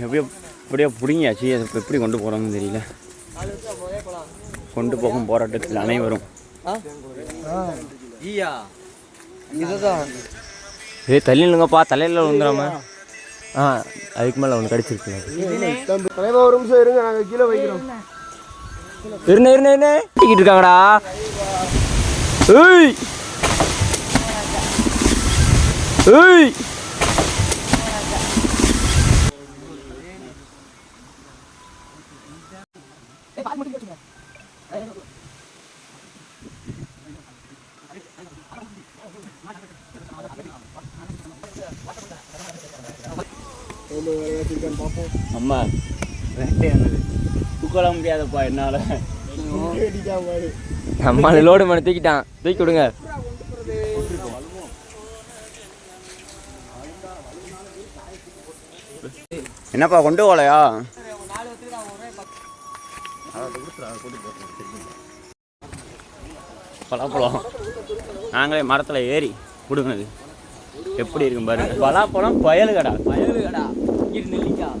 எப்படியோ பிடிங்கியாச்சு. அது இப்போ எப்படி கொண்டு போகிறோம்னு தெரியல. கொண்டு போகும் போராட்டத்தில் அனைவரும் தள்ளி இல்லைங்கப்பா, தலையில் விழுந்துடாம. அதுக்கு மேலே ஒன்று கடிச்சிருக்கு. ஒரு நிமிஷம் இருங்க, நாங்கள் கீழே வைக்கிறோம். இருக்காங்கடா. ஏய் ஏய் அம்மா தூக்கல முடியாதப்பா என்னால. நம்மள லோடு மணி தூக்கிட்டான், தூக்கி விடுங்க. என்னப்பா கொண்டு போகலையா? பலாப்பழம் நாங்களே மரத்தில் ஏறி கொடுக்குனது எப்படி இருக்கும் பாருங்க. பலாப்பழம் பயலுகடா, பயலுகடா. நெல்லிக்காய்